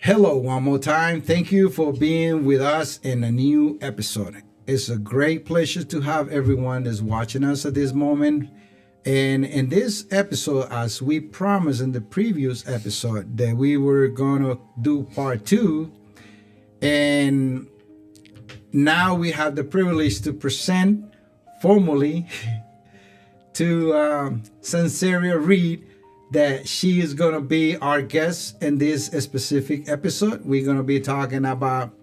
Hello, one more time. Thank you for being with us in a new episode. It's a great pleasure to have everyone that's watching us at this moment. And in this episode, as we promised in the previous episode, that we were going to do part two. And now we have the privilege to present formally to Sanseria Reed that she is going to be our guest in this specific episode. We're going to be talking about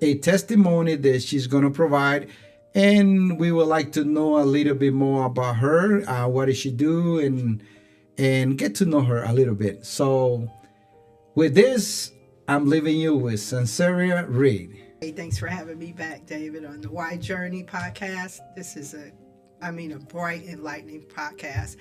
a testimony that she's going to provide, and we would like to know a little bit more about her. What does she do, and get to know her a little bit. So with this, I'm leaving you with Sanseria Reed. Hey, thanks for having me back, David, on the Why Journey podcast. This is a bright, enlightening podcast.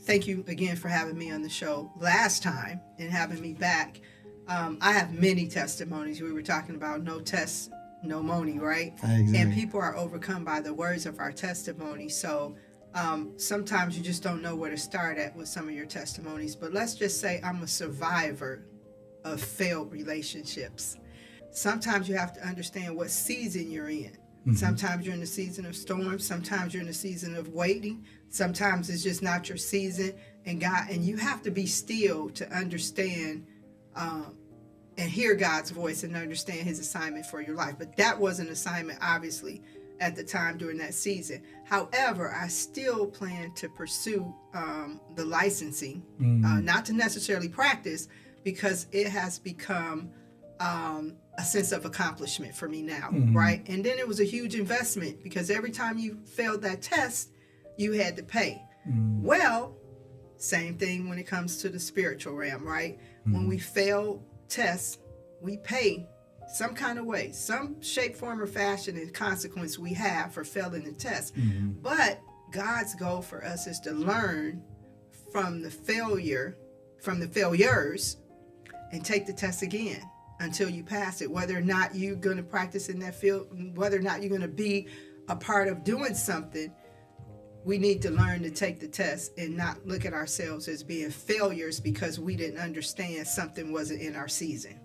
Thank you again for having me on the show last time and having me back. I have many testimonies. We were talking about no test, no money, right? Exactly. And people are overcome by the words of our testimony. So sometimes you just don't know where to start at with some of your testimonies. But let's just say I'm a survivor of failed relationships. Sometimes you have to understand what season you're in. Mm-hmm. Sometimes you're in the season of storms. Sometimes you're in the season of waiting. Sometimes it's just not your season. And you have to be still to understand and hear God's voice and understand his assignment for your life. But that was an assignment, obviously, at the time during that season. However, I still plan to pursue the licensing, not to necessarily practice, because it has become a sense of accomplishment for me now, right? And then it was a huge investment because every time you failed that test, you had to pay. Well, same thing when it comes to the spiritual realm, right? When we fail tests, we pay some kind of way, some shape, form, or fashion and consequence we have for failing the test. But God's goal for us is to learn from the failures, and take the test again until you pass it, whether or not you're going to practice in that field, whether or not you're going to be a part of doing something. We need to learn to take the test and not look at ourselves as being failures because we didn't understand something wasn't in our season.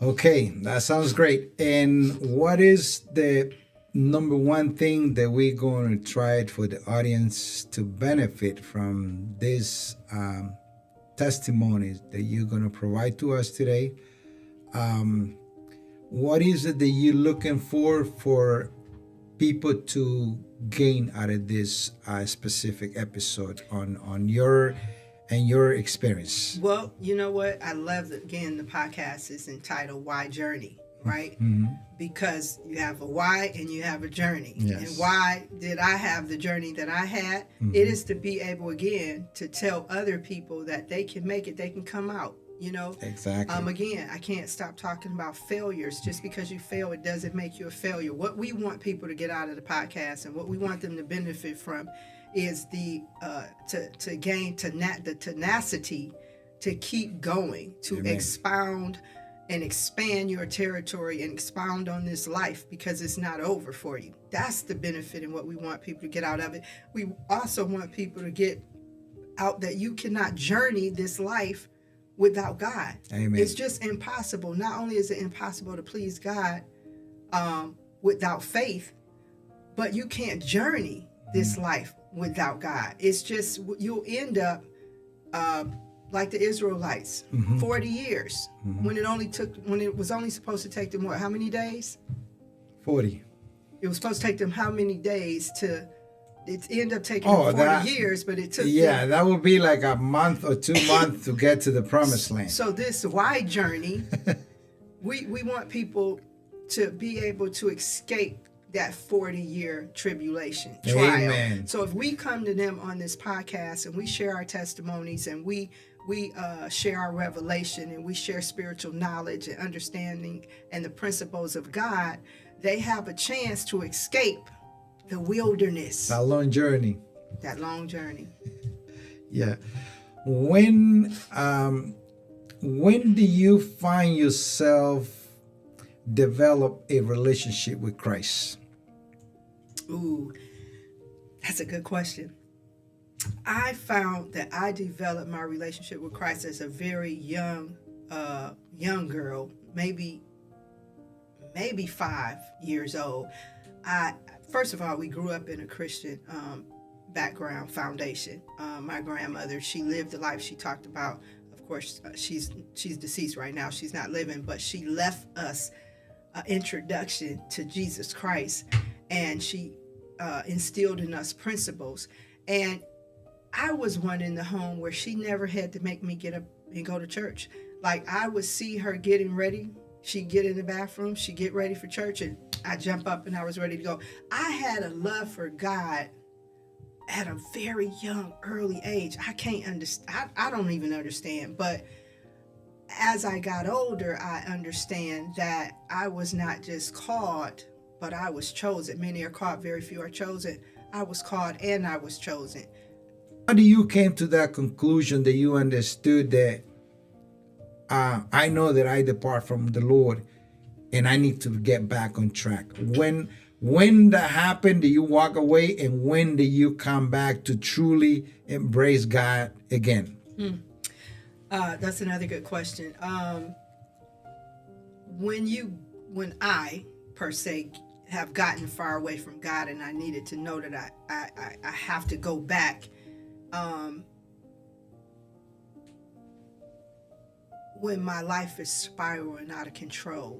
Okay, that sounds great. And what is the number one thing that we're going to try for the audience to benefit from this testimonies that you're going to provide to us today? What is it that you're looking for people to gain out of this specific episode on your experience? Well, you know what? I love that, again, the podcast is entitled Why Journey, right? Because you have a why and you have a journey. Yes. And why did I have the journey that I had? It is to be able, again, to tell other people that they can make it, they can come out, you know? Exactly. Again, I can't stop talking about failures. Just because you fail, it doesn't make you a failure. What we want people to get out of the podcast and what we want them to benefit from is the to gain the tenacity to keep going, to Amen. expound and expand your territory and expound on this life, because it's not over for you. That's the benefit and what we want people to get out of it. We also want people to get out that you cannot journey this life without God. Amen. It's just impossible. Not only is it impossible to please God without faith, but you can't journey this life without God. It's just, you'll end up like the Israelites, 40 years, when it was only supposed to take them, how many days? 40. It was supposed to take them how many days to, it ended up taking them 40 years, but it took them, that would be like a month or 2 months to get to the promised land. So this why journey, we want people to be able to escape that 40-year tribulation trial. Amen. So if we come to them on this podcast and we share our testimonies and we share our revelation and we share spiritual knowledge and understanding and the principles of God, they have a chance to escape the wilderness. That long journey. That long journey. Yeah. When When do you find yourself develop a relationship with Christ? Ooh, that's a good question. I found that I developed my relationship with Christ as a very young girl, maybe 5 years old. I First of all, we grew up in a Christian background foundation. My grandmother, she lived the life she talked about. Of course, she's deceased right now. She's not living, but she left us an introduction to Jesus Christ, and she instilled in us principles. And I was one in the home where she never had to make me get up and go to church. Like, I would see her getting ready. She'd get in the bathroom, she'd get ready for church, and I jump up and I was ready to go. I had a love for God at a very young, early age. I can't understand. I don't even understand. But as I got older, I understand that I was not just called, but I was chosen. Many are called, very few are chosen. I was called and I was chosen. How do you came to that conclusion that you understood that I know that I depart from the Lord and I need to get back on track? When that happened, do you walk away, and when do you come back to truly embrace God again? That's another good question. When I per se have gotten far away from God and I needed to know that I have to go back, when my life is spiraling out of control,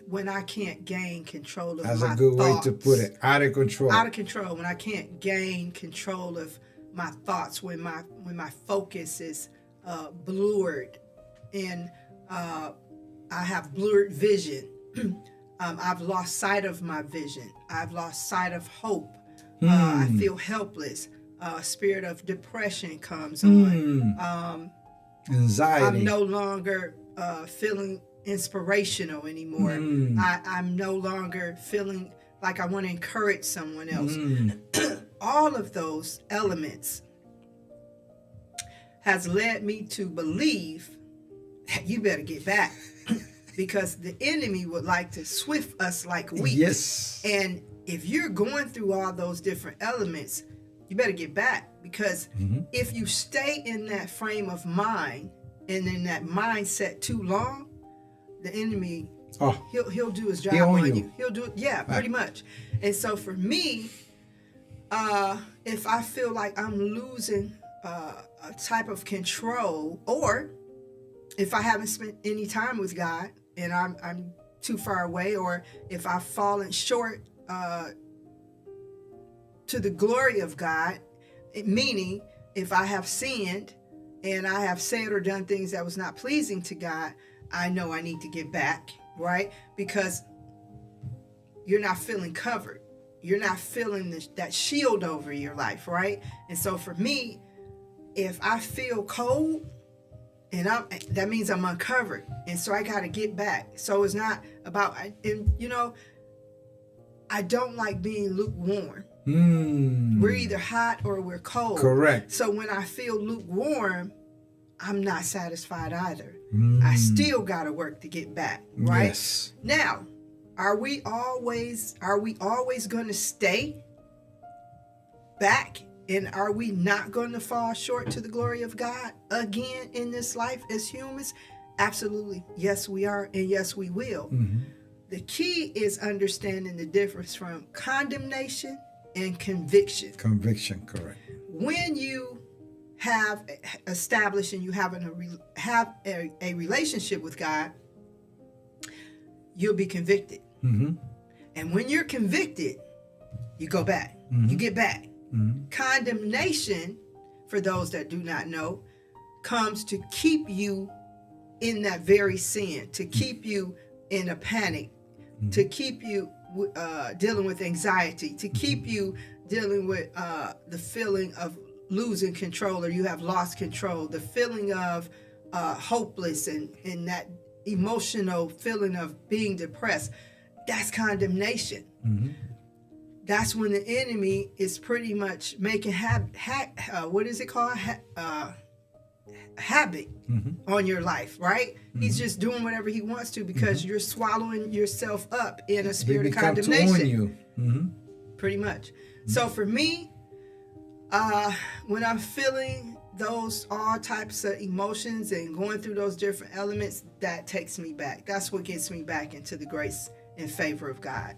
when I can't gain control of my thoughts. That's a good way to put it. Out of control. Out of control. When I can't gain control of my thoughts, when my focus is blurred, and I have blurred vision. I've lost sight of my vision. I've lost sight of hope. I feel helpless. Spirit of depression comes on. Anxiety. I'm no longer feeling inspirational anymore. I'm no longer feeling like I want to encourage someone else. All of those elements has led me to believe that you better get back because the enemy would like to swift us like wheat. Yes. And if you're going through all those different elements, you better get back, because if you stay in that frame of mind and in that mindset too long, the enemy, he'll do his job on you. He'll do it, yeah, pretty much. And so for me, if I feel like I'm losing a type of control, or if I haven't spent any time with God and I'm too far away, or if I've fallen short to the glory of God, meaning if I have sinned and I have said or done things that was not pleasing to God, I know I need to get back, right? Because you're not feeling covered. You're not feeling that shield over your life, right? And so for me, if I feel cold, and that means I'm uncovered. And so I got to get back. So it's not about, I don't like being lukewarm. We're either hot or we're cold. Correct. So when I feel lukewarm, I'm not satisfied either. I still got to work to get back, right? Yes. Now, are we always going to stay back? And are we not going to fall short to the glory of God again in this life as humans? Absolutely. Yes, we are. And yes, we will. The key is understanding the difference from condemnation and conviction. Conviction, correct. When you have established and you have a relationship with God, you'll be convicted. And when you're convicted, you go back. You get back. Condemnation, for those that do not know, comes to keep you in that very sin, to keep you in a panic, to keep you dealing with anxiety, to keep you dealing with the feeling of losing control, or you have lost control, the feeling of hopeless, and that emotional feeling of being depressed. That's condemnation. That's when the enemy is pretty much making what is it called? habit on your life, right? He's just doing whatever he wants to because you're swallowing yourself up in a spirit of condemnation. To own you. Pretty much. So for me, when I'm feeling those all types of emotions and going through those different elements, that takes me back. That's what gets me back into the grace and favor of God.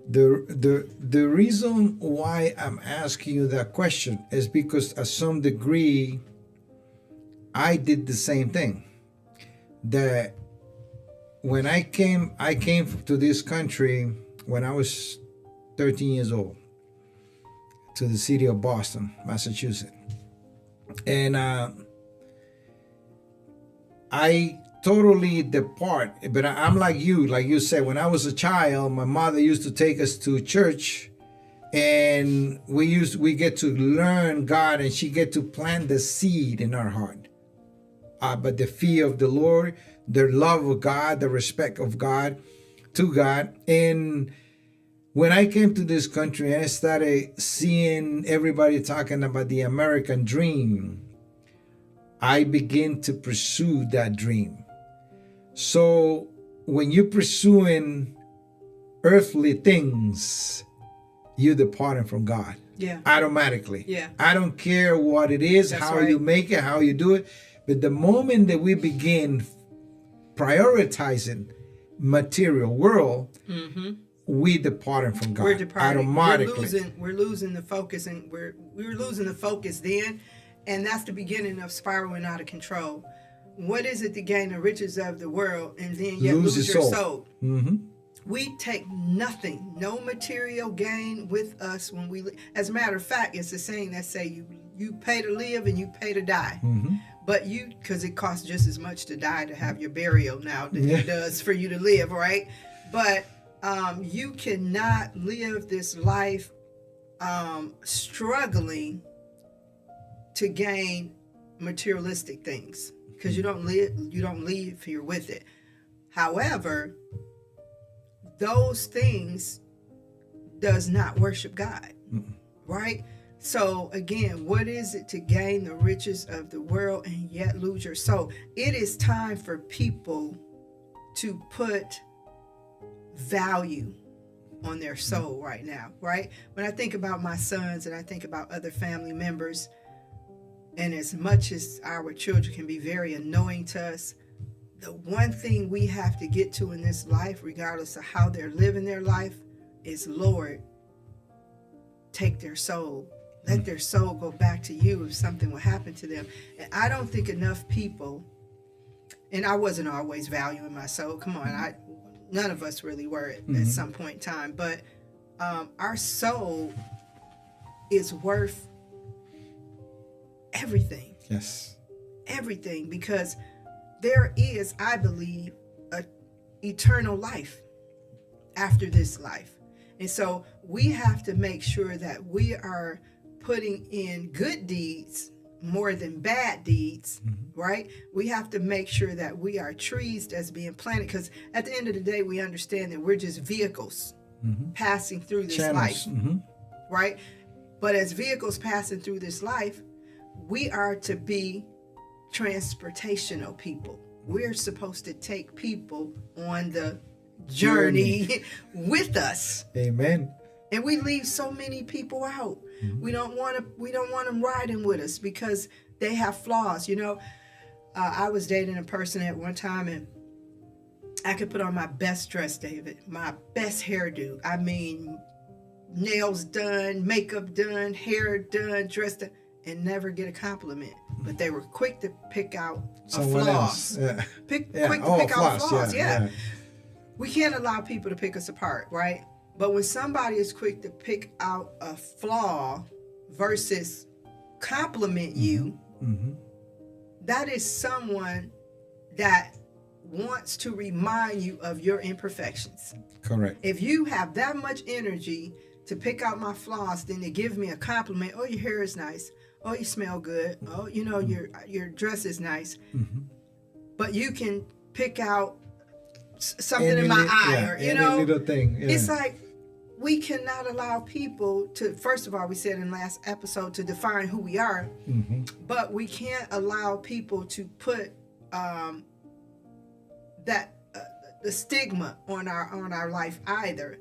The reason why I'm asking you that question is because at some degree I did the same thing. That when I came to this country when I was 13 years old, to the city of Boston, Massachusetts. And I totally depart, but I'm like you said, when I was a child, my mother used to take us to church, and we get to learn God, and she get to plant the seed in our heart. But the fear of the Lord, the love of God, the respect of God, to God. And when I came to this country and I started seeing everybody talking about the American dream, I began to pursue that dream. So when you're pursuing earthly things, you're departing from God. Yeah. Automatically. Yeah. I don't care what it is, That's how right. you make it, how you do it. But the moment that we begin prioritizing material world, we departing from God. We're departing. Automatically. We're losing the focus, and we're losing the focus then, and that's the beginning of spiraling out of control. What is it to gain the riches of the world and then yet lose your soul? We take nothing, no material gain with us when we. As a matter of fact, it's a saying that say you pay to live and you pay to die. But because it costs just as much to die to have your burial now than it does for you to live, right? But you cannot live this life struggling to gain materialistic things, because you don't leave here with it. However, those things does not worship God, right? So again, what is it to gain the riches of the world and yet lose your soul? It is time for people to put value on their soul right now, right? When I think about my sons and I think about other family members, and as much as our children can be very annoying to us, the one thing we have to get to in this life, regardless of how they're living their life, is, Lord, take their soul. Let their soul go back to you if something will happen to them. And I don't think enough people, and I wasn't always valuing my soul. Come on, none of us really were at some point in time. But our soul is worth everything. Yes. Everything, because there is, I believe, an eternal life after this life. And so we have to make sure that we are putting in good deeds more than bad deeds, right? We have to make sure that we are trees that's being planted, because at the end of the day, we understand that we're just vehicles passing through this life, right? But as vehicles passing through this life, we are to be transportational people. We're supposed to take people on the journey with us. Amen. And we leave so many people out. We don't want them riding with us because they have flaws. You know, I was dating a person at one time, and I could put on my best dress, David, my best hairdo. I mean, nails done, makeup done, hair done, dressed done, and never get a compliment. But they were quick to pick out flaws. Quick to pick out flaws. Yeah. We can't allow people to pick us apart, right? But when somebody is quick to pick out a flaw versus compliment you, that is someone that wants to remind you of your imperfections. Correct. If you have that much energy to pick out my flaws than to give me a compliment, oh, your hair is nice, oh, you smell good, oh, you know, your dress is nice, but you can pick out something in my eye, or you know, little thing. Yeah. It's like, we cannot allow people to, first of all, we said in last episode, to define who we are, but we can't allow people to put that the stigma on our life either.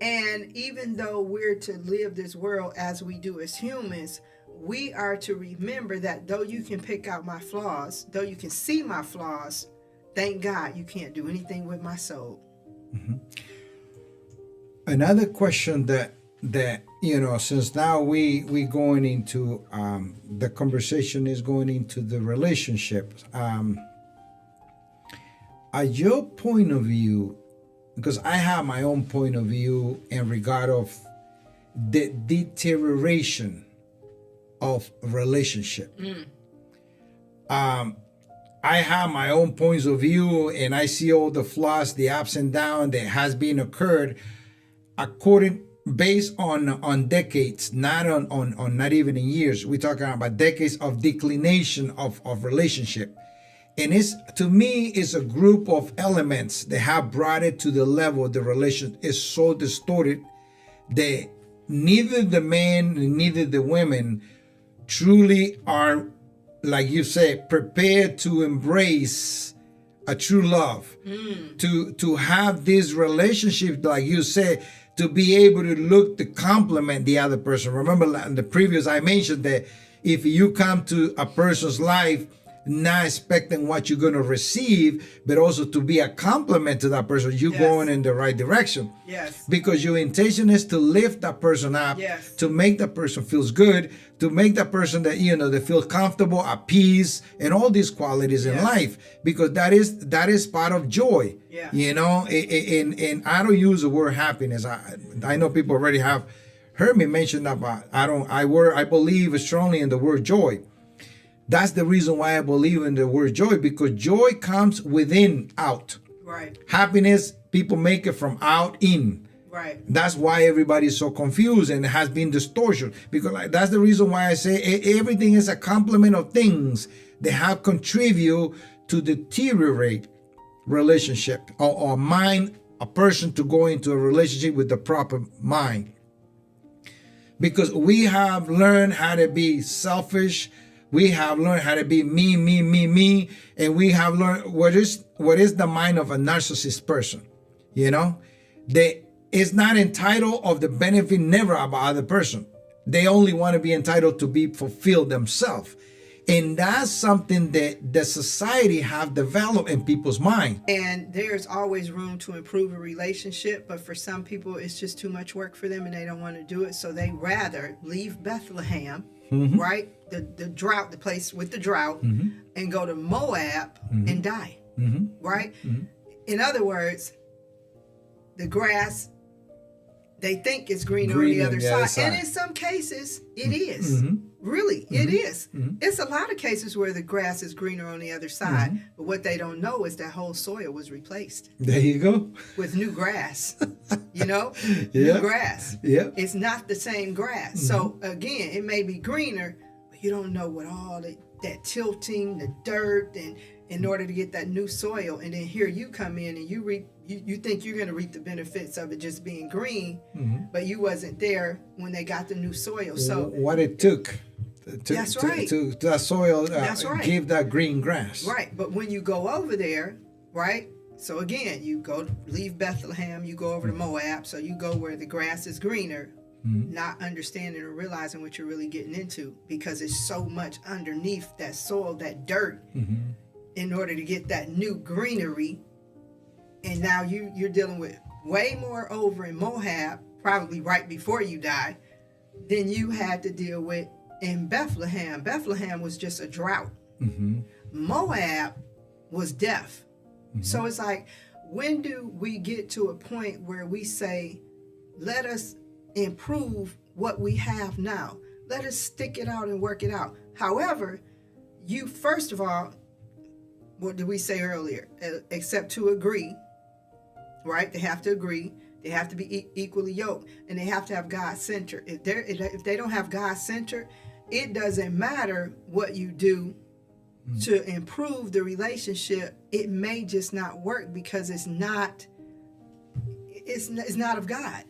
And even though we're to live this world as we do as humans, we are to remember that though you can pick out my flaws, though you can see my flaws, thank God you can't do anything with my soul. Another question that since now we going into the conversation is going into the relationship. At your point of view, because I have my own point of view in regard of the deterioration of relationship. I have my own points of view, and I see all the flaws, the ups and downs that has been occurred based on decades, not on not even in years. We're talking about decades of declination of relationship. And to me, it's a group of elements that have brought it to the level the relation is so distorted that neither the men, neither the women truly are, like you said, prepared to embrace a true love, to have this relationship, like you said, to be able to look to complement the other person. Remember in the previous, I mentioned that if you come to a person's life not expecting what you're going to receive, but also to be a compliment to that person, you're going in the right direction. Yes. Because your intention is to lift that person up, to make that person feels good, to make that person that, they feel comfortable, at peace, and all these qualities in life, because that is part of joy. And I don't use the word happiness. I know people already have heard me mention that, but I believe strongly in the word joy. That's the reason why I believe in the word joy, because joy comes within out. Right. Happiness, people make it from out in. Right. That's why everybody's so confused and it has been distortion. Because that's the reason why I say everything is a complement of things that have contribute to deteriorate relationship or mind a person to go into a relationship with the proper mind. Because we have learned how to be selfish. We have learned how to be me, and we have learned what is the mind of a narcissist person. They is not entitled of the benefit never about other person. They only want to be entitled to be fulfilled themselves, and that's something that the society have developed in people's mind. And there's always room to improve a relationship, but for some people, it's just too much work for them, and they don't want to do it, so they rather leave Bethlehem. Right? The drought, the place with the drought, and go to Moab and die. Right? In other words, the grass, they think it's greener on the other side. And in some cases, it is. Really, it is. It's a lot of cases where the grass is greener on the other side, but what they don't know is that whole soil was replaced. There you go. With new grass. New grass. Yeah. It's not the same grass. So again, it may be greener, but you don't know what all that tilting, the dirt, and in order to get that new soil, and then here you come in and you think you're going to reap the benefits of it just being green, but you wasn't there when they got the new soil. So what it took to that soil give that green grass. Right, but when you go over there, right? So again, you leave Bethlehem, you go over to Moab, so you go where the grass is greener, not understanding or realizing what you're really getting into, because it's so much underneath that soil, that dirt, in order to get that new greenery. And now you're dealing with way more over in Moab, probably right before you die, than you had to deal with in Bethlehem. Bethlehem was just a drought. Moab was death. So it's like, when do we get to a point where we say, let us improve what we have now? Let us stick it out and work it out. However, you, first of all, what did we say earlier? Except to agree, right? They have to agree. They have to be equally yoked, and they have to have God centered. If they don't have God centered, it doesn't matter what you do to improve the relationship. It may just not work because it's not of God.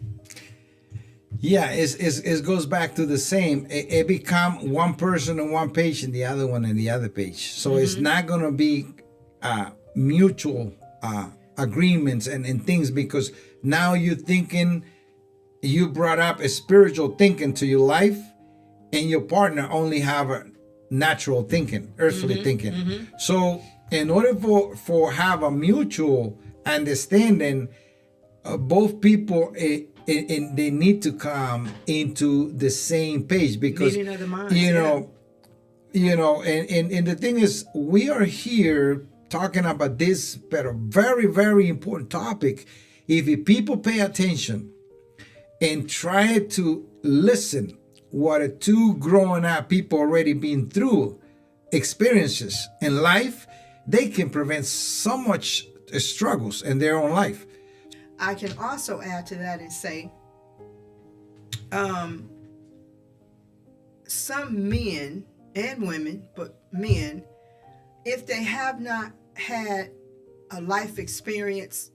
Yeah, it goes back to the same. It become one person on one page and the other one on the other page. So it's not going to be mutual agreements and things, because now you're thinking, you brought up a spiritual thinking to your life, and your partner only have a natural thinking, earthly thinking. So in order for have a mutual understanding, both people they need to come into the same page, because Meeting of the minds, and the thing is, we are here talking about this but a very, very important topic. If people pay attention and try to listen what a two growing up people already been through experiences in life, they can prevent so much struggles in their own life. I can also add to that and say, some men and women, but men, if they have not had a life experience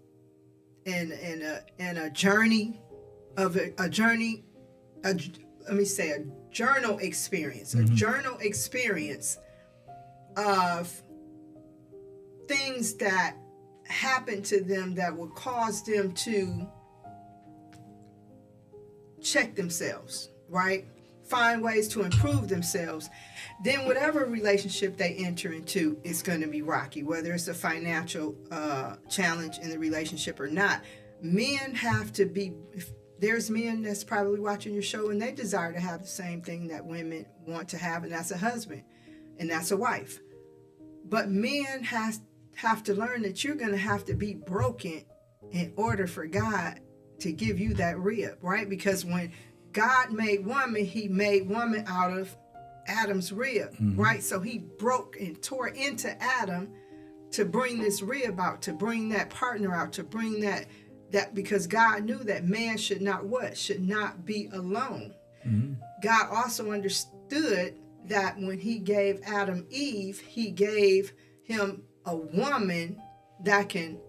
and a journey of a journey, let me say a journal experience, a journal experience of things that happen to them that would cause them to check themselves, right? Find ways to improve themselves. Then whatever relationship they enter into is going to be rocky, whether it's a financial challenge in the relationship or not. Men have to be, if there's men that's probably watching your show and they desire to have the same thing that women want to have, and that's a husband and that's a wife. But men have to learn that you're going to have to be broken in order for God to give you that rib, right? Because when God made woman, he made woman out of Adam's rib, right? So he broke and tore into Adam to bring this rib out, to bring that partner out, to bring that because God knew that man should not what? Should not be alone. God also understood that when he gave Adam Eve, he gave him a woman that can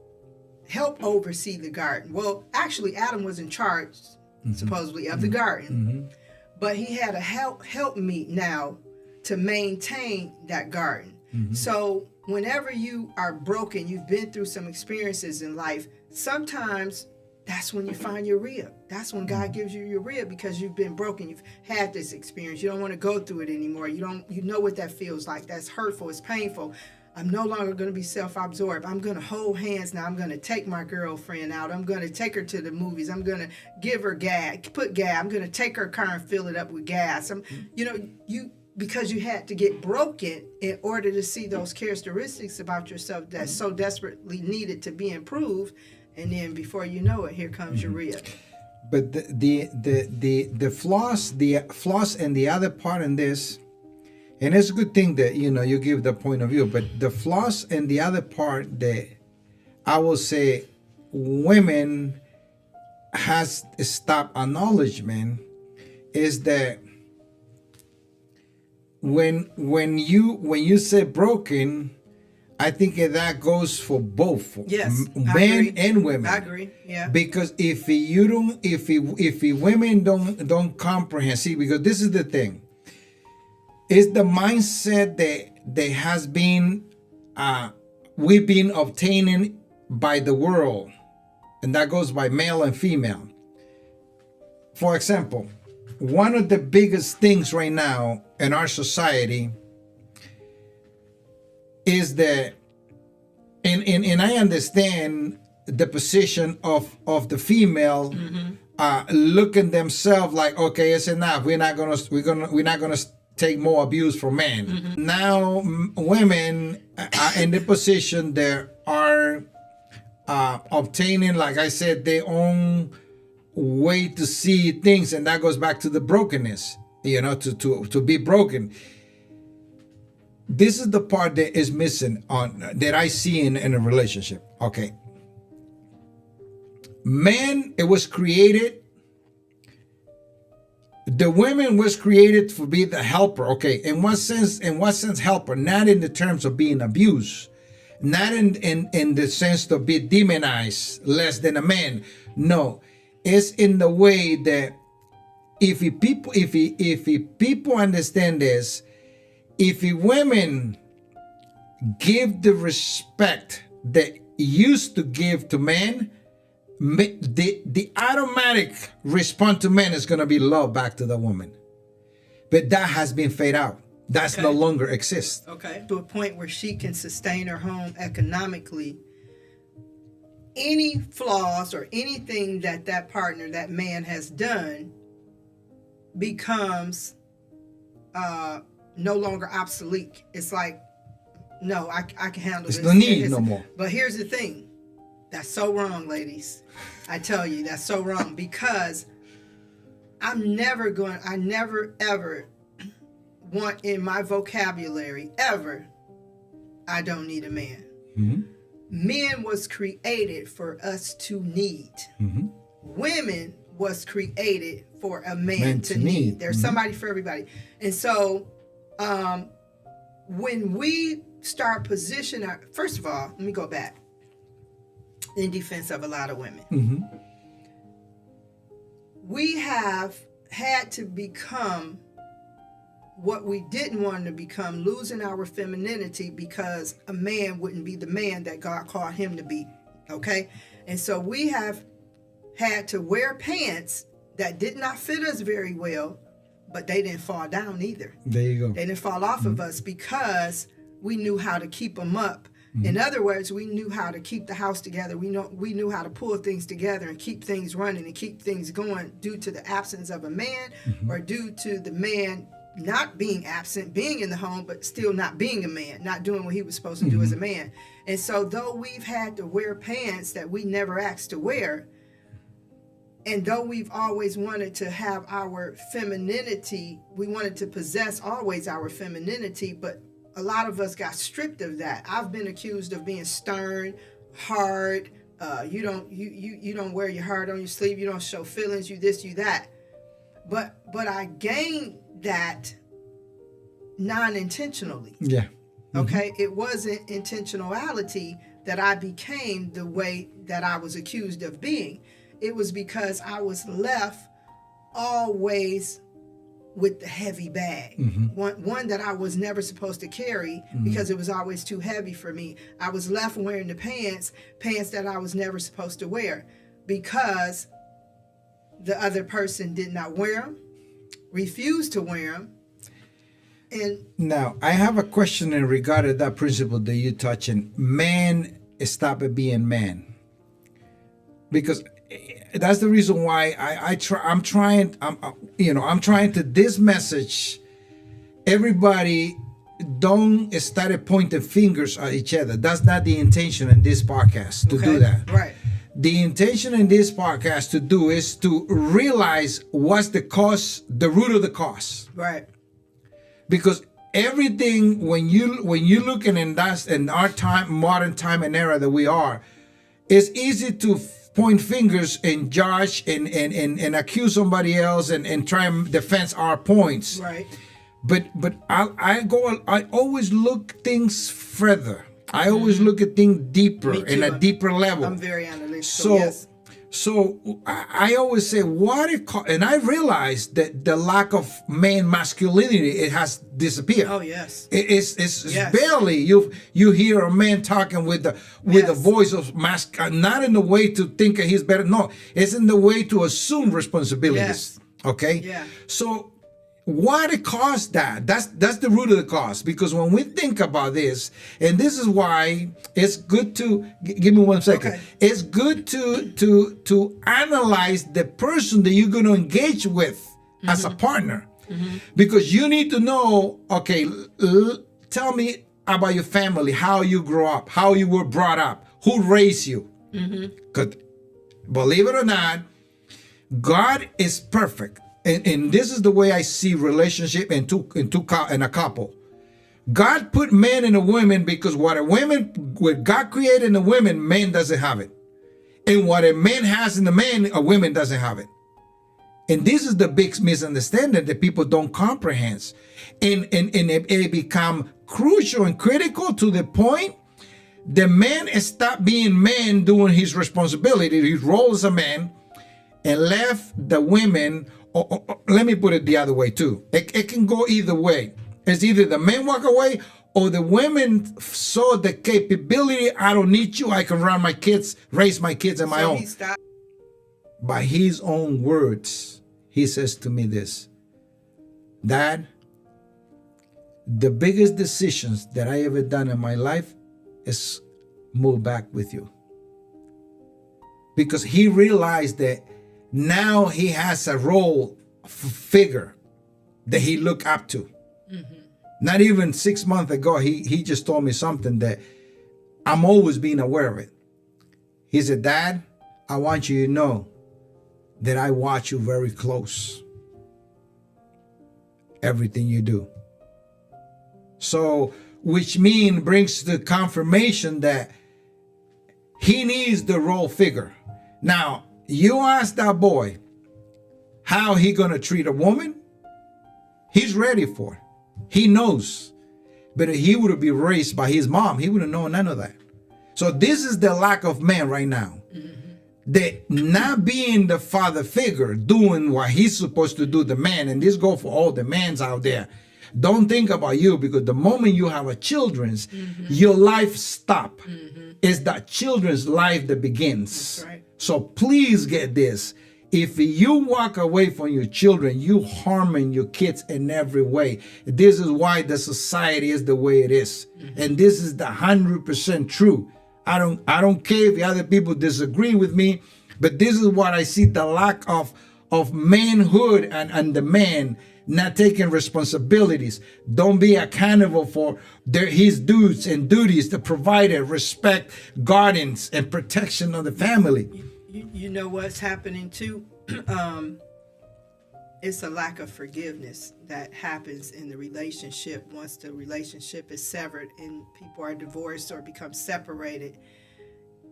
help oversee the garden. Well, actually, Adam was in charge, supposedly, of the garden. But he had a helpmeet now to maintain that garden. So whenever you are broken, you've been through some experiences in life, sometimes that's when you find your rib. That's when God gives you your rib, because you've been broken. You've had this experience. You don't want to go through it anymore. You know what that feels like. That's hurtful. It's painful. I'm no longer going to be self-absorbed. I'm going to hold hands now. I'm going to take my girlfriend out. I'm going to take her to the movies. I'm going to give her gas, put gas. I'm going to take her car and fill it up with gas. Because you had to get broken in order to see those characteristics about yourself that so desperately needed to be improved. And then before you know it, here comes your rib. But the flaws and the other part in this, and it's a good thing that you give the point of view, but the flaws and the other part that I will say women has stopped acknowledgement is that when you say broken, I think that goes for both, men and women. I agree. Yeah. Because if women don't comprehend, see, because this is the thing. It's the mindset that has been we've been obtaining by the world, and that goes by male and female. For example, one of the biggest things right now in our society is that, and I understand the position of the female looking themselves like, okay, it's enough. We're not gonna take more abuse from men. Now women are in the position that are obtaining, like I said, their own way to see things, and that goes back to the brokenness, to be broken. This is the part that is missing that I see in a relationship. Okay, man, it was created. The women was created to be the helper. Okay, in what sense helper? Not in the terms of being abused, not in the sense to be demonized less than a man. No, it's in the way that people understand this, if women give the respect that used to give to men, the automatic response to men is going to be love back to the woman. But that has been fade out. That's no longer exists. Okay. To a point where she can sustain her home economically. Any flaws or anything that partner, that man has done becomes no longer obsolete. It's like, no, I can handle this. There's no need no more. But here's the thing. That's so wrong, ladies. I tell you, that's so wrong, because I never ever want in my vocabulary ever, I don't need a man. Mm-hmm. Men was created for us to need. Mm-hmm. Women was created for a man to need. There's somebody for everybody. And so when we start positioning first of all, let me go back in defense of a lot of women. Mm-hmm. We have had to become what we didn't want to become, losing our femininity because a man wouldn't be the man that God called him to be. Okay? And so we have had to wear pants that did not fit us very well, but they didn't fall down either. There you go. They didn't fall off of us because we knew how to keep them up. In other words, we knew how to keep the house together. We knew how to pull things together and keep things running and keep things going due to the absence of a man or due to the man not being absent, being in the home, but still not being a man, not doing what he was supposed to do as a man. And so though we've had to wear pants that we never asked to wear, and though we've always wanted to have our femininity, we wanted to possess always our femininity, but a lot of us got stripped of that. I've been accused of being stern, hard. You don't wear your heart on your sleeve. You don't show feelings. You this, you that. But I gained that non-intentionally. Yeah. Okay. It wasn't intentionality that I became the way that I was accused of being. It was because I was left always with the heavy bag, one that I was never supposed to carry because it was always too heavy for me. I was left wearing the pants that I was never supposed to wear because the other person did not wear them, refused to wear them. And now I have a question in regard to that principle that you touching. Man, stop it being man, because that's the reason why I'm trying to this message. Everybody don't start pointing fingers at each other. That's not the intention in this podcast to do that. Right. The intention in this podcast to do is to realize what's the cause, the root of the cause. Right. Because everything, when you looking in our time, modern time and era that we are, it's easy to point fingers and judge and accuse somebody else and try and defend our points. Right. But I always look things further. I always look at things deeper in a deeper level. I'm very analytical. Yes. So I always say and I realized that the lack of man masculinity, it has disappeared. Oh yes. It's barely you hear a man talking with a voice of not in the way to think he's better. No, it's in the way to assume responsibilities. Yes. Okay. Yeah. So what caused that? That's the root of the cause. Because when we think about this, and this is why it's good to give me 1 second. Okay. It's good to analyze the person that you're going to engage with as a partner, because you need to know. Okay, tell me about your family, how you grew up, how you were brought up, who raised you. Because believe it or not, God is perfect. And this is the way I see relationship in a couple. God put men and a woman because what God created in a woman, man doesn't have it. And what a man has in a man, a woman doesn't have it. And this is the big misunderstanding that people don't comprehend. And it become crucial and critical to the point the man stopped being man, doing his responsibility, his role as a man, and left the women, or let me put it the other way too. It can go either way. It's either the men walk away or the women saw the capability, I don't need you, I can run my kids, raise my kids on my own. By his own words, he says to me this, Dad, the biggest decisions that I ever done in my life is move back with you. Because he realized that now he has a role figure that he looked up to. Mm-hmm. Not even 6 months ago, he just told me something that I'm always being aware of it. He said, Dad, I want you to know that I watch you very close. Everything you do. So, which brings the confirmation that he needs the role figure. Now, you ask that boy how he gonna treat a woman, he's ready for it. He knows. But if he would be raised by his mom, he wouldn't know none of that. So this is the lack of man right now. Mm-hmm. That not being the father figure, doing what he's supposed to do, the man, and this go for all the mans out there. Don't think about you, because the moment you have a children's, mm-hmm. your life stop. Mm-hmm. It's that children's life that begins. That's right. So please get this. If you walk away from your children, you harming your kids in every way. This is why the society is the way it is. Mm-hmm. And this is the 100% true. I don't care if other people disagree with me, but this is what I see, the lack of manhood and the man not taking responsibilities. Don't be accountable for his duties and duties to provide respect, guardians, and protection of the family. You know what's happening too? It's a lack of forgiveness that happens in the relationship once the relationship is severed and people are divorced or become separated.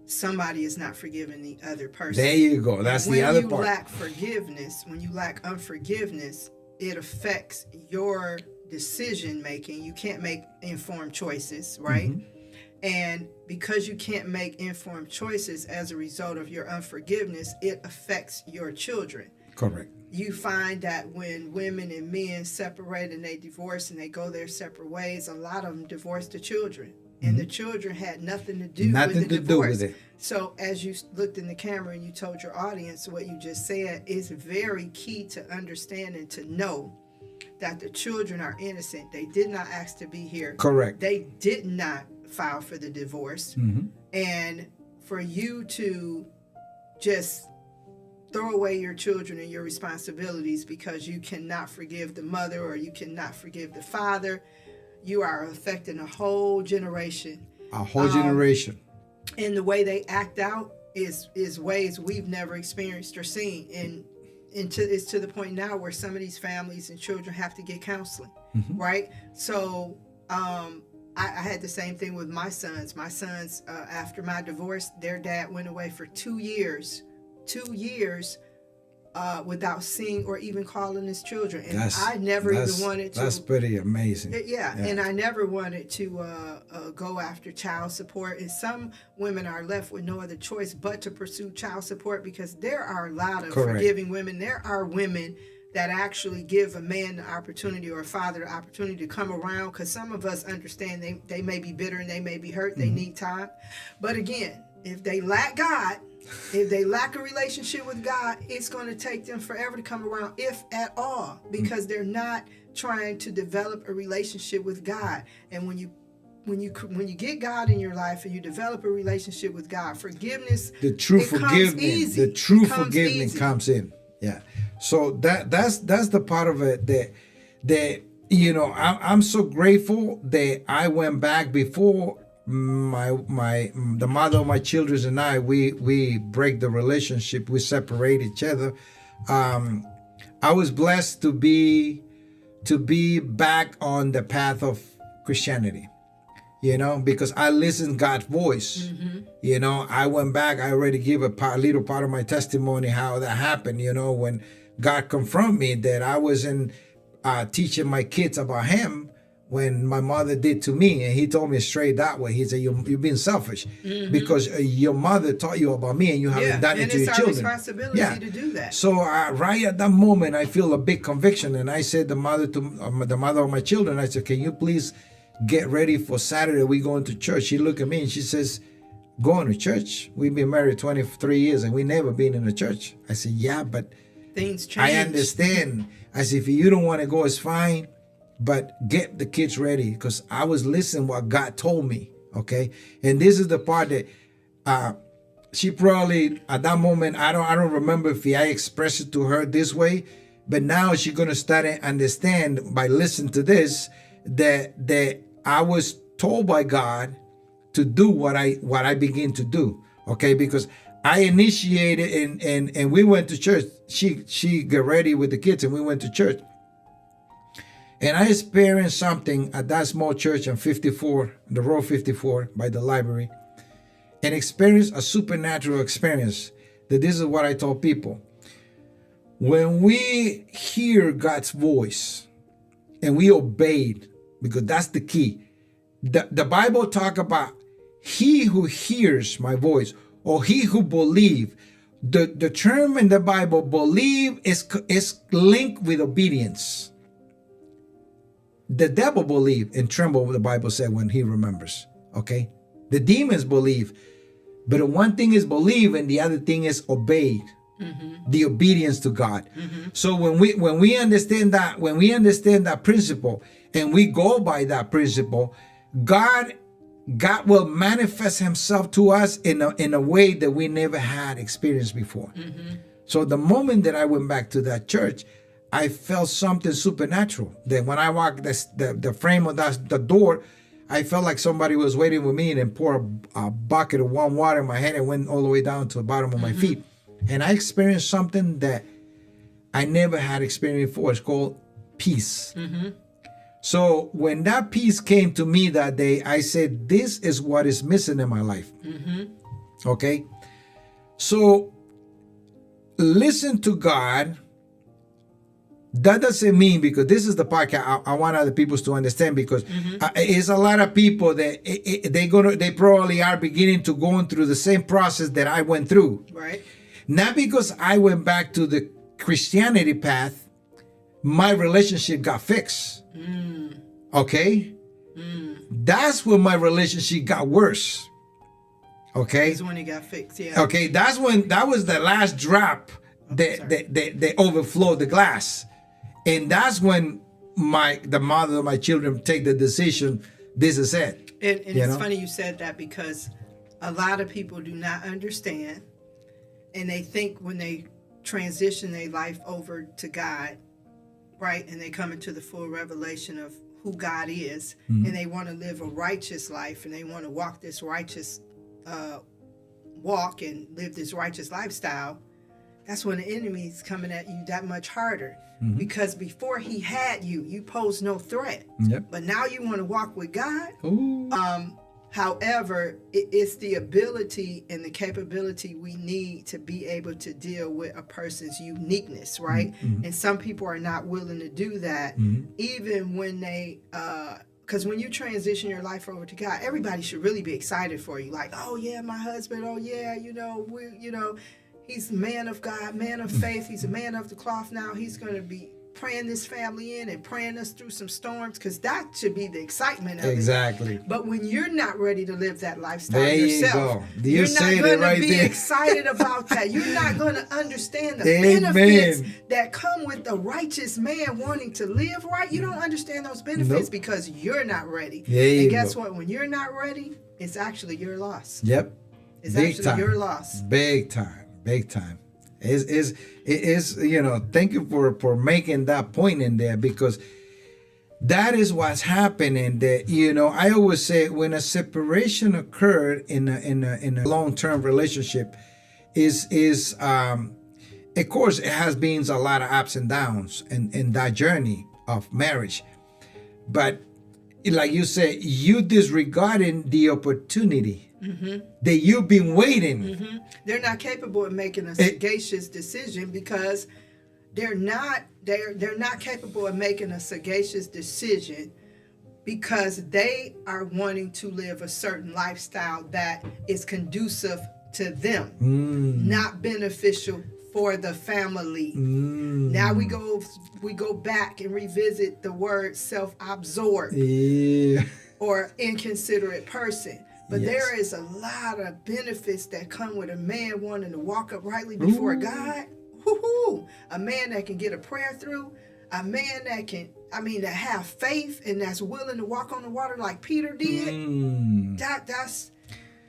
Somebody is not forgiving the other person. There you go. That's the other part. When you lack forgiveness, when you lack unforgiveness, it affects your decision making. You can't make informed choices, right? Mm-hmm. And because you can't make informed choices as a result of your unforgiveness, it affects your children. Correct. You find that when women and men separate and they divorce and they go their separate ways, a lot of them divorce the children. And the children had nothing to do with the divorce. So as you looked in the camera and you told your audience what you just said is very key to understand and to know that the children are innocent. They did not ask to be here. Correct. They did not file for the divorce. Mm-hmm. And for you to just throw away your children and your responsibilities because you cannot forgive the mother or you cannot forgive the father, you are affecting a whole generation. A whole generation. And the way they act out is ways we've never experienced or seen. And it's to the point now where some of these families and children have to get counseling, mm-hmm. right? So I had the same thing with my sons. My sons, after my divorce, their dad went away for 2 years. 2 years without seeing or even calling his children. And I never even wanted to. That's pretty amazing. Yeah, and I never wanted to go after child support. And some women are left with no other choice but to pursue child support because there are a lot of forgiving women. There are women that actually give a man the opportunity or a father the opportunity to come around, because some of us understand they may be bitter and they may be hurt. Mm-hmm. They need time. But again, if they lack God, if they lack a relationship with God, it's going to take them forever to come around, if at all, because they're not trying to develop a relationship with God. And when you get God in your life and you develop a relationship with God, forgiveness, the true forgiveness comes in. Yeah. So that's the part of it that you know, I'm so grateful that I went back before the mother of my children and I, we break the relationship, we separate each other. I was blessed to be back on the path of Christianity, you know, because I listened God's voice. Mm-hmm. You know, I went back, I already gave a little part of my testimony how that happened, you know, when God confronted me that I wasn't teaching my kids about him when my mother did to me, and he told me straight that way. He said, "You're being selfish because your mother taught you about me, and you haven't done it to your children." And it's our responsibility to do that. So right at that moment, I feel a big conviction, and I said, the mother of my children, I said, "Can you please get ready for Saturday? We going to church." She looked at me and she says, "Going to church? We've been married 23 years and we never been in a church." I said, "Yeah, but things change. I understand." I said, "If you don't want to go, it's fine, but get the kids ready," because I was listening what God told me. Okay, and this is the part that she probably at that moment, I don't remember if I expressed it to her this way, but now she's gonna start to understand by listening to this that I was told by God to do what I begin to do. Okay, because I initiated and we went to church. She got ready with the kids and we went to church. And I experienced something at that small church on 54, the road 54 by the library, and experienced a supernatural experience. That this is what I told people. When we hear God's voice and we obeyed, because that's the key. The Bible talk about he who hears my voice or he who believe. The term in the Bible, believe, is linked with obedience. The devil believe and tremble, the Bible said, when he remembers. Okay? The demons believe. But one thing is believe and the other thing is obey. The obedience to God. So when we understand that principle and we go by that principle, God will manifest himself to us in a way that we never had experienced before. So the moment that I went back to that church, I felt something supernatural. That when I walked the frame of the door, I felt like somebody was waiting with me and then poured a bucket of warm water in my head and went all the way down to the bottom of my feet. And I experienced something that I never had experienced before. It's called peace. So when that peace came to me that day, I said, this is what is missing in my life. Okay? So listen to God. That doesn't mean, because this is the podcast I want other people to understand, because it's a lot of people that they probably are beginning to go through the same process that I went through. Right. Not because I went back to the Christianity path, my relationship got fixed. Okay? That's when my relationship got worse. Okay? That's when it got fixed, yeah. Okay, that was the last drop that overflowed the glass. And that's when the mother of my children take the decision, this is it. And it's funny you said that, because a lot of people do not understand, and they think when they transition their life over to God, right, and they come into the full revelation of who God is, and they want to live a righteous life, and they want to walk this righteous walk and live this righteous lifestyle, that's when the enemy's coming at you that much harder. Because before he had you, you posed no threat. But now you want to walk with God. However, it's the ability and the capability we need to be able to deal with a person's uniqueness, right? And some people are not willing to do that, even when they, because when you transition your life over to God, everybody should really be excited for you. Like, oh yeah, my husband, oh yeah, he's a man of God, man of faith. He's a man of the cloth now. He's going to be praying this family in and praying us through some storms, because that should be the excitement of it. But when you're not ready to live that lifestyle yourself, you're not going to be excited about that. You're not going to understand the benefits that come with the righteous man wanting to live right. You don't understand those benefits because you're not ready. And guess what? When you're not ready, it's actually your loss. It's actually your loss. Big time. It is, thank you for making that point in there, because that is what's happening. That, I always say, when a separation occurred in a long-term relationship, is of course it has been a lot of ups and downs in that journey of marriage, but like you said, you disregarding the opportunity that you've been waiting. They're not capable of making a sagacious decision, because they're not capable of making a sagacious decision because they are wanting to live a certain lifestyle that is conducive to them, not beneficial for the family. Now we go back and revisit the word self-absorbed or inconsiderate person. But there is a lot of benefits that come with a man wanting to walk uprightly before God. A man that can get a prayer through, a man that can, that have faith and that's willing to walk on the water like Peter did.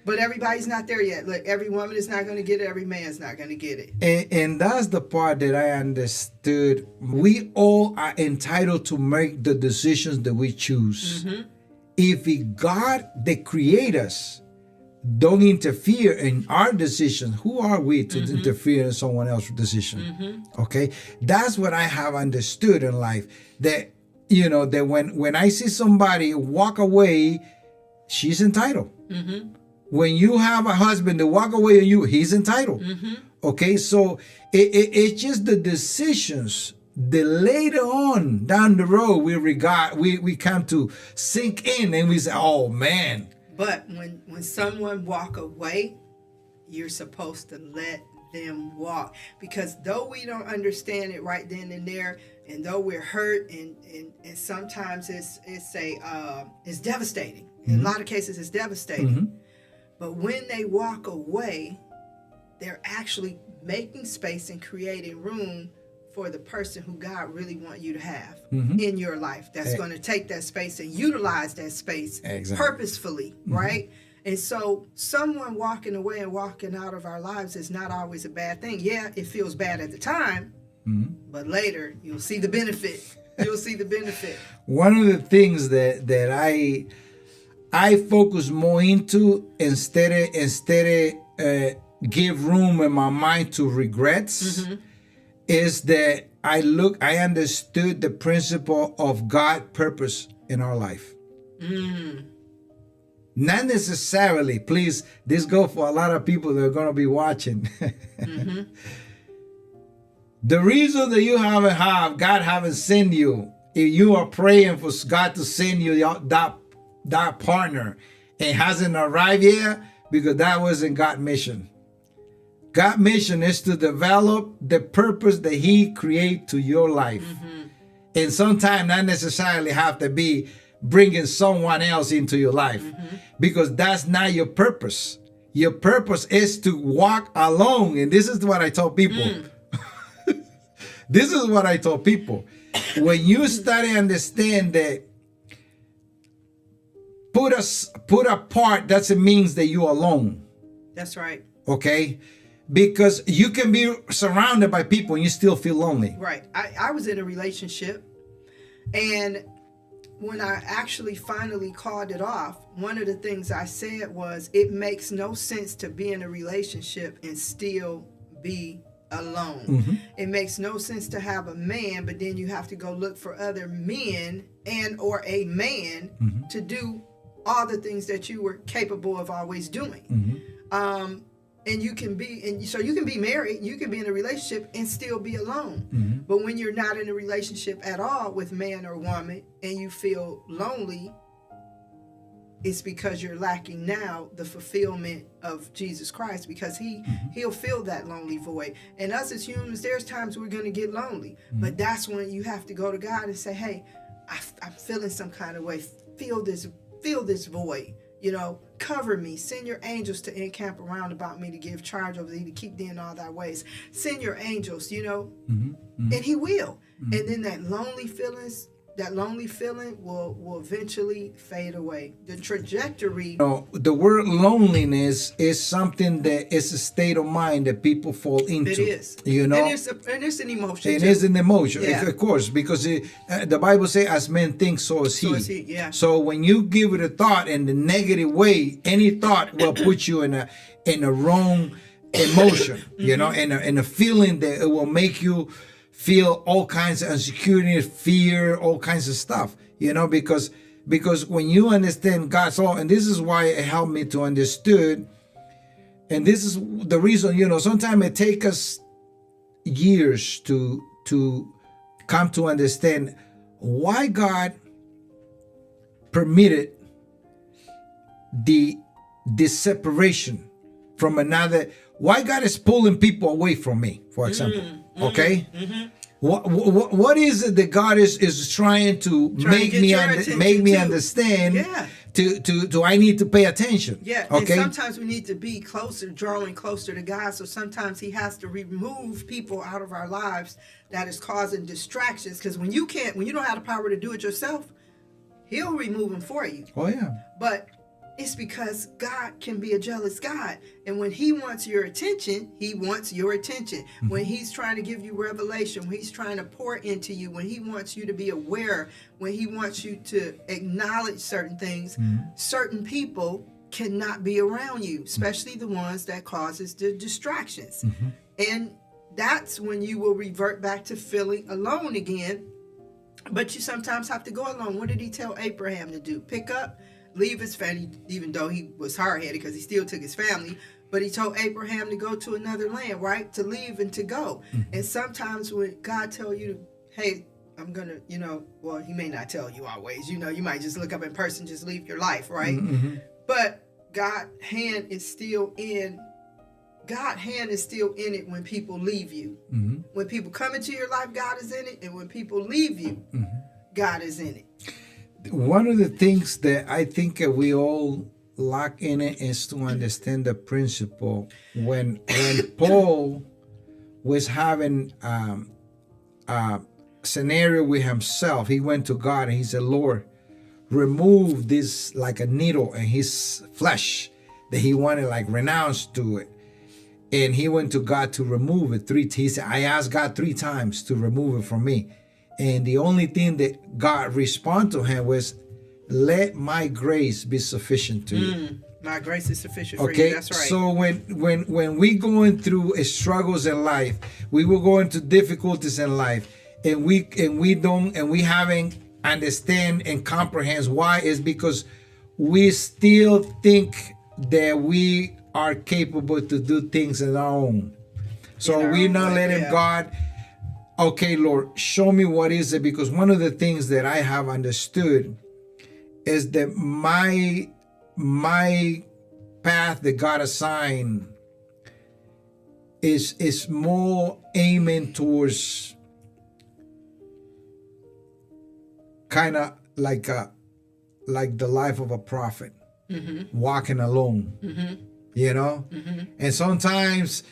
But everybody's not there yet. Look, every woman is not going to get it. Every man's not going to get it. And that's the part that I understood. We all are entitled to make the decisions that we choose. If God, the creators, don't interfere in our decisions, who are we to interfere in someone else's decision? Okay, that's what I have understood in life. That that when I see somebody walk away, she's entitled. When you have a husband that walk away on you, he's entitled. Okay, so it's just the decisions that later on down the road we come to sink in and we say, oh man. But when someone walk away, you're supposed to let them walk, because though we don't understand it right then and there, and though we're hurt and sometimes it's devastating. In a lot of cases it's devastating. But when they walk away, they're actually making space and creating room for the person who God really wants you to have in your life. That's going to take that space and utilize that space purposefully, right? And so someone walking away and walking out of our lives is not always a bad thing. Yeah, it feels bad at the time, but later you'll see the benefit. You'll see the benefit. One of the things that I focus more into instead of give room in my mind to regrets is that I understood the principle of God's purpose in our life. Not necessarily, please, this go for a lot of people that are going to be watching. The reason that God haven't sent you, if you are praying for God to send you that partner and hasn't arrived yet, because that wasn't God's mission. God's mission is to develop the purpose that He created to your life. And sometimes not necessarily have to be bringing someone else into your life, because that's not your purpose. Your purpose is to walk alone. And this is what I tell people. This is what I tell people. When you start to understand that put apart doesn't mean that you're alone. That's right. Okay? Because you can be surrounded by people and you still feel lonely. Right. I was in a relationship, and when I actually finally called it off, one of the things I said was, it makes no sense to be in a relationship and still be alone. It makes no sense to have a man, but then you have to go look for other men and or a man to do all the things that you were capable of always doing. And you can be married, you can be in a relationship and still be alone. But when you're not in a relationship at all with man or woman and you feel lonely, it's because you're lacking now the fulfillment of Jesus Christ, because he'll fill that lonely void. And us as humans, there's times we're going to get lonely, but that's when you have to go to God and say, hey, I'm feeling some kind of way. Fill this void. Cover me. Send your angels to encamp around about me, to give charge over thee, to keep thee in all thy ways. Send your angels, and He will. And then that lonely feeling will eventually fade away. The trajectory. The word loneliness is something that is a state of mind that people fall into. It is. And it's an emotion. It is an emotion, of course, because the Bible says, as men think, so is he. So is he, yeah. So when you give it a thought in the negative way, any thought will put you in a wrong emotion, and a feeling that it will make you feel all kinds of insecurity, fear, all kinds of stuff, because when you understand God's law, and this is why it helped me to understood, and this is the reason, sometimes it takes us years to come to understand why God permitted the separation from another, why God is pulling people away from me, for example. Okay? What is it that God is trying to make me understand? Yeah. To I need to pay attention. Yeah. Okay. And sometimes we need to be closer, drawing closer to God. So sometimes He has to remove people out of our lives that is causing distractions. Because when you don't have the power to do it yourself, He'll remove them for you. Oh yeah. But it's because God can be a jealous God. And when He wants your attention, He wants your attention. When He's trying to give you revelation, when He's trying to pour into you, when He wants you to be aware, when He wants you to acknowledge certain things, certain people cannot be around you, especially the ones that causes the distractions. And that's when you will revert back to feeling alone again. But you sometimes have to go alone. What did He tell Abraham to do? Pick up, leave his family, even though he was hard-headed because he still took his family. But He told Abraham to go to another land, right? To leave and to go. And sometimes when God tell you, hey, I'm going to, well, He may not tell you always. You might just look up in person, just leave your life, right? But God's hand is still in it when people leave you. When people come into your life, God is in it. And when people leave you, God is in it. One of the things that I think we all lack in it is to understand the principle. When Paul was having a scenario with himself, he went to God and he said, Lord, remove this like a needle in his flesh that he wanted like renounced to it. And he went to God to remove it he said, I asked God 3 times to remove it from me. And the only thing that God responded to him was, let my grace be sufficient to you. My grace is sufficient for you. That's right. So when we going through struggles in life, we will go into difficulties in life, and we haven't understand and comprehend why, is because we still think that we are capable to do things on our own. So we're not letting God, okay, Lord, show me what is it. Because one of the things that I have understood is that my path that God assigned is more aiming towards kind of like the life of a prophet, walking alone, and sometimes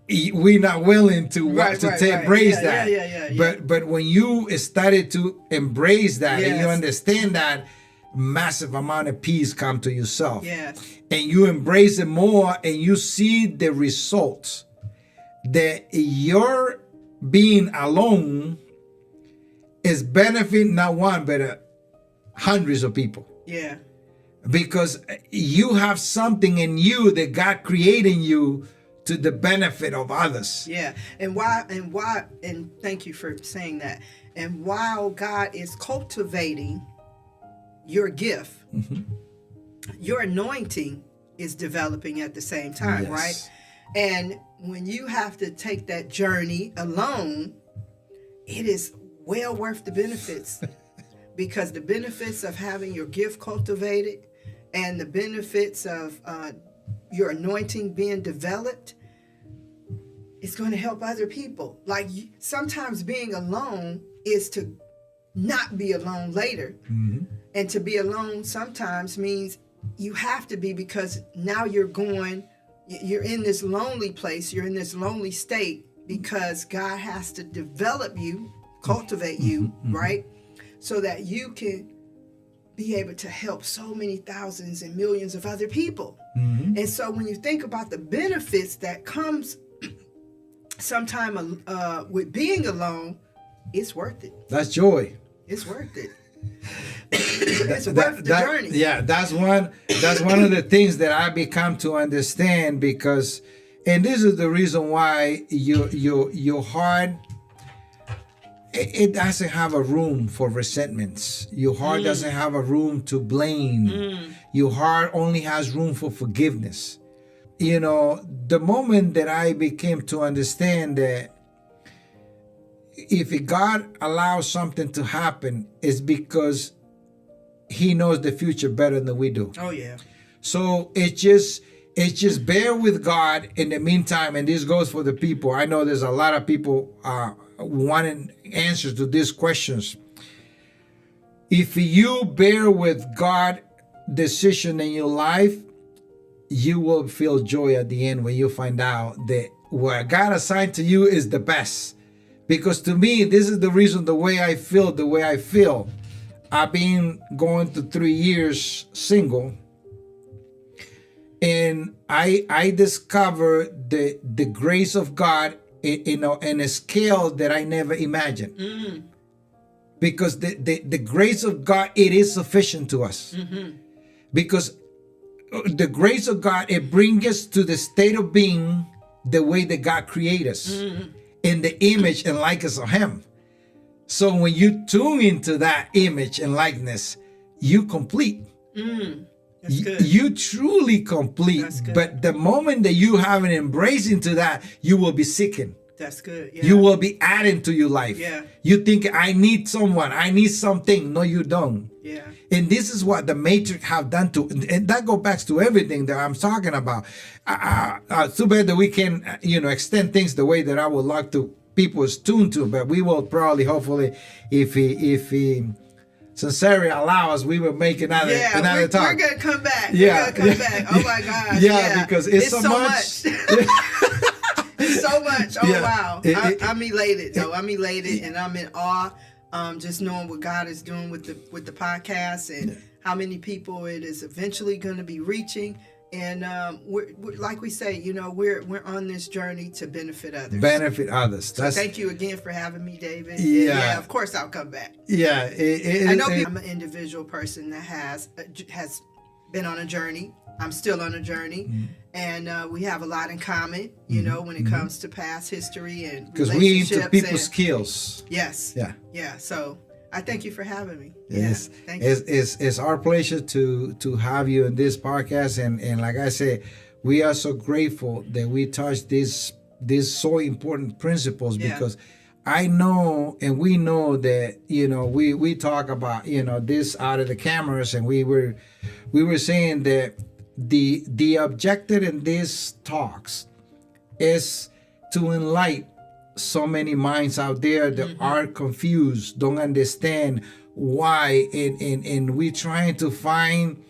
we're not willing to embrace that. Yeah. But when you started to embrace that, and you understand that, massive amount of peace come to yourself. And you embrace it more, and you see the results that your being alone is benefiting not one but hundreds of people. Because you have something in you that God created in you to the benefit of others. And thank you for saying that. And while God is cultivating your gift, your anointing is developing at the same time, right? And when you have to take that journey alone, it is well worth the benefits. Because the benefits of having your gift cultivated and the benefits of your anointing being developed, it's going to help other people. Like sometimes being alone is to not be alone later. And to be alone sometimes means you have to be, because now you're in this lonely place, you're in this lonely state, because God has to develop you, cultivate you, right? So that you can be able to help so many thousands and millions of other people. And so when you think about the benefits that comes sometime with being alone, it's worth it. That's joy. It's worth it. It's worth the journey. Yeah, that's one of the things that I become to understand, because, and this is the reason why your heart, it doesn't have a room for resentments. Your heart doesn't have a room to blame. Your heart only has room for forgiveness. The moment that I became to understand that if God allows something to happen, it's because he knows the future better than we do. Oh yeah. So it's just bear with God in the meantime, and this goes for the people. I know there's a lot of people wanting answers to these questions. If you bear with God decision in your life, you will feel joy at the end when you find out that what God assigned to you is the best. Because to me, this is the reason the way I feel. I've been going to 3 years single, and I discovered the grace of God in a scale that I never imagined. Because the grace of God, it is sufficient to us. Because the grace of God, it brings us to the state of being the way that God created us, in the image and likeness of Him. So when you tune into that image and likeness, you complete. That's good. You truly complete. That's good. But the moment that you have an embrace into that, you will be seeking. That's good. Yeah. You will be adding to your life. Yeah. You think, I need someone, I need something. No, you don't. Yeah. And this is what the Matrix have done to, and that goes back to everything that I'm talking about. Too bad that we can, extend things the way that I would like to. People is tuned to, but we will probably, hopefully, if he sincerely allow us, we will make another talk. We're gonna come back. Yeah, we're gonna come back. Oh my God. Yeah, because it's so much. It's so much. Oh wow. I'm elated though. I'm elated and I'm in awe. Just knowing what God is doing with the podcast and how many people it is eventually going to be reaching. And we're like we say, we're on this journey to benefit others. So thank you again for having me, David. Yeah, of course I'll come back. Yeah, I know I'm an individual person that has been on a journey. I'm still on a journey, and we have a lot in common. When it comes to past history and because we into people's skills. Yes. Yeah. So I thank you for having me. Yes, thank you. It's our pleasure to have you in this podcast, and like I said, we are so grateful that we touch these so important principles because I know and we know that we talk about this out of the cameras, and we were saying that the objective in these talks is to enlighten so many minds out there that are confused, don't understand why, and we trying to find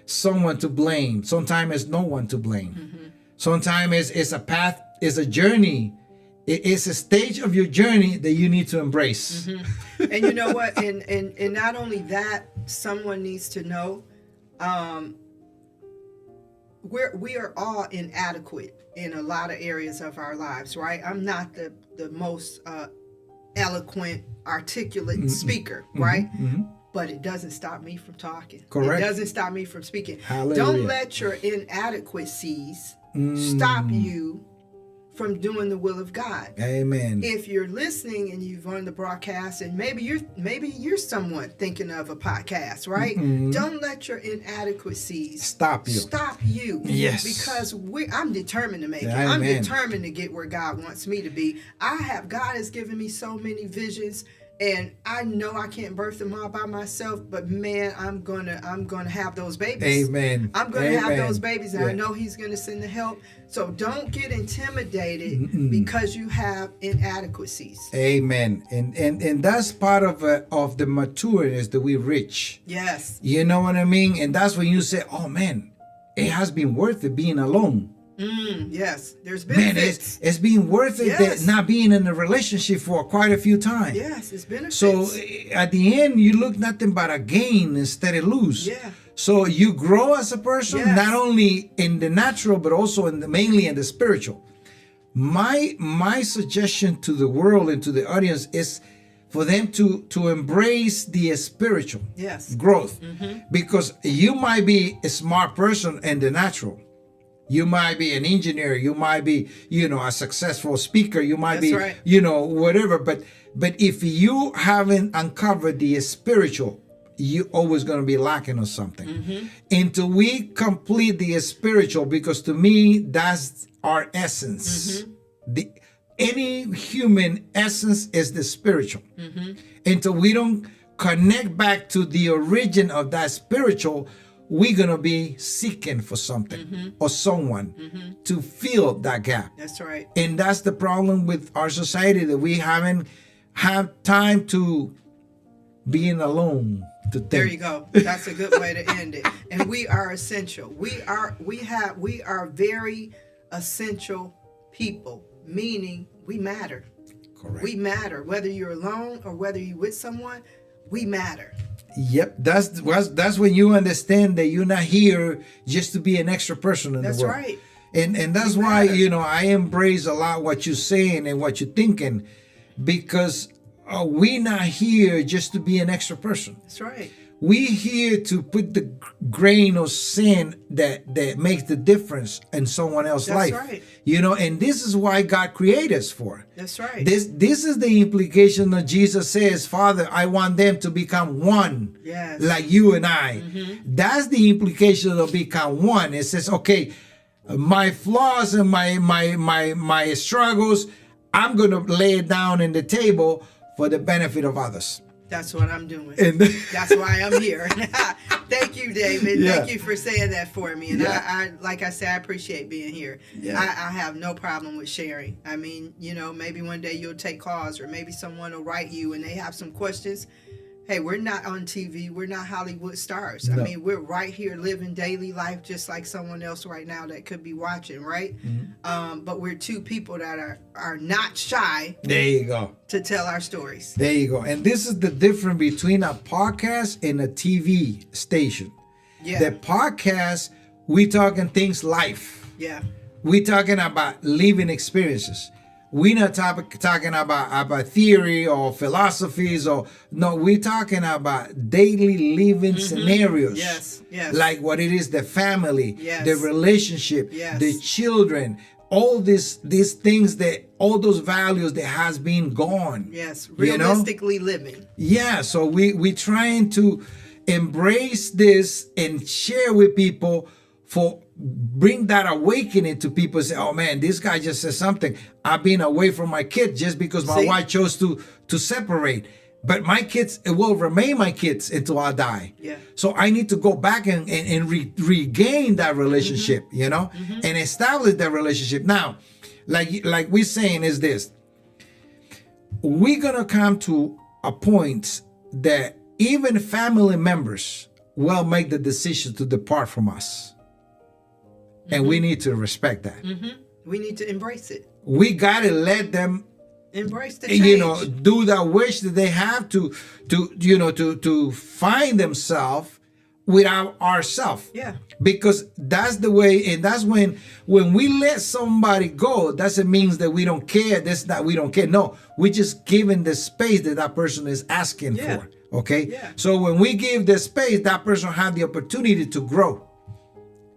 someone to blame. Sometimes it's no one to blame. Sometimes it's a path, it's a journey. It's a stage of your journey that you need to embrace. And you know what? And not only that, someone needs to know we are all inadequate in a lot of areas of our lives, right? I'm not the most eloquent, articulate speaker, right? But it doesn't stop me from talking. Correct. It doesn't stop me from speaking. Hallelujah. Don't let your inadequacies stop you from doing the will of God. Amen. If you're listening and you've on the broadcast, and maybe you're someone thinking of a podcast, right? Don't let your inadequacies stop you. Yes. Because I'm determined to make it. Amen. I'm determined to get where God wants me to be. God has given me so many visions, and I know I can't birth them all by myself, but man, I'm gonna have those babies. Amen. I'm gonna have those babies, and I know He's gonna send the help. So don't get intimidated because you have inadequacies. Amen. And that's part of the matureness that we reach. Yes. You know what I mean? And that's when you say, "Oh man, it has been worth it being alone." Yes, there's benefits. Man, it's been worth it that not being in a relationship for quite a few times. Yes, it's benefits. So at the end, you look nothing but a gain instead of lose. Yeah. So you grow as a person, not only in the natural, but also mainly in the spiritual. My suggestion to the world and to the audience is for them to embrace the spiritual growth. Because you might be a smart person in the natural. You might be an engineer. You might be, a successful speaker. You might be, whatever. But if you haven't uncovered the spiritual, you're always going to be lacking on something. Until we complete the spiritual, because to me, that's our essence. Any human essence is the spiritual. Until we don't connect back to the origin of that spiritual, we're going to be seeking for something or someone to fill that gap. That's right. And that's the problem with our society, that we haven't have time to being alone to think. There you go. That's a good way to end it. And we are essential. We are very essential people, meaning we matter. Correct. We matter. Whether you're alone or whether you're with someone, we matter. Yep, that's when you understand that you're not here just to be an extra person in the world. That's right. And that's We why, matter. I embrace a lot what you're saying and what you're thinking, because we're not here just to be an extra person. That's right. We here to put the grain of sin that makes the difference in someone else's That's life. right. And this is why God created us for. That's right. This is the implication that Jesus says, Father, I want them to become one, Yes. like you and I. That's the implication of become one. It says, okay, my flaws and my struggles, I'm going to lay it down in the table for the benefit of others. That's what I'm doing. And That's why I'm here. Thank you, David. Yeah. Thank you for saying that for me. And Yeah. I like I said, I appreciate being here. Yeah. I have no problem with sharing. I mean, maybe one day you'll take calls, or maybe someone will write you and they have some questions. Hey, we're not on TV. We're not Hollywood stars. No. I mean, we're right here living daily life just like someone else right now that could be watching, right? But we're two people that are not shy there you go. to tell our stories. There you go. And this is the difference between a podcast and a TV station. Yeah. The podcast, we talking things life. Yeah. We talking about living experiences. We not talking about theory or philosophies no. We're talking about daily living scenarios. Yes. Yes. Like what it is, the family, Yes. the relationship, Yes. the children, all these things, that all those values that has been gone. Yes, You know? realistically living. Yeah, so we trying to embrace this and share with people, for bring that awakening to people. Say, oh man, this guy just said something. I've been away from my kids just because my See? wife chose to separate. But my kids, it will remain my kids until I die. Yeah. So I need to go back and regain that relationship, and establish that relationship. Now, like we're saying is this. We're going to come to a point that even family members will make the decision to depart from us. And we need to respect that. We need to embrace it. We got to let them, Embrace the change. do that wish that they have to find themselves without ourselves. Yeah. Because that's the way, and that's when we let somebody go, doesn't mean that we don't care. That's not, we don't care. No, we're just giving the space that person is asking Yeah. for. Okay. Yeah. So when we give the space, that person have the opportunity to grow.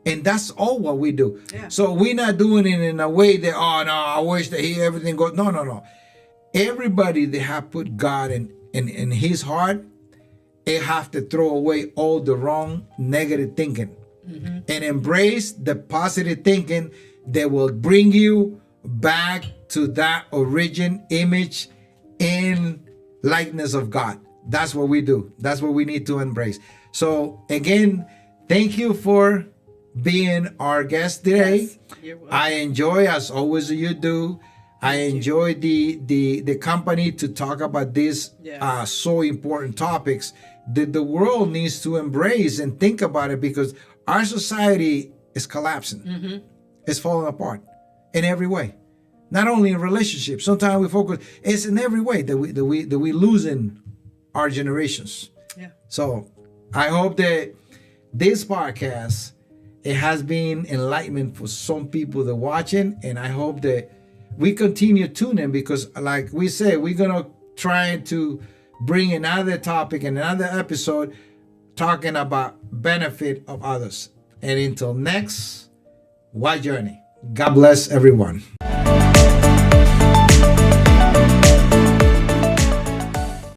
And that's all what we do. Yeah. So we're not doing it in a way that, oh no, I wish that everything goes. No. Everybody that have put God in his heart, they have to throw away all the wrong negative thinking and embrace the positive thinking that will bring you back to that origin, image, and likeness of God. That's what we do. That's what we need to embrace. So again, thank you for being our guest today. Yes, you're welcome. I enjoy, as always you do. I enjoy the company to talk about these Yes. so important topics that the world needs to embrace and think about it, because our society is collapsing. It's falling apart in every way. Not only in relationships. Sometimes we focus. It's in every way that we losing our generations. Yeah. So I hope that this podcast, it has been enlightenment for some people that are watching, and I hope that we continue tuning, because like we said, we're gonna try to bring another topic and another episode talking about benefit of others. And until next, Why Journey. God bless everyone.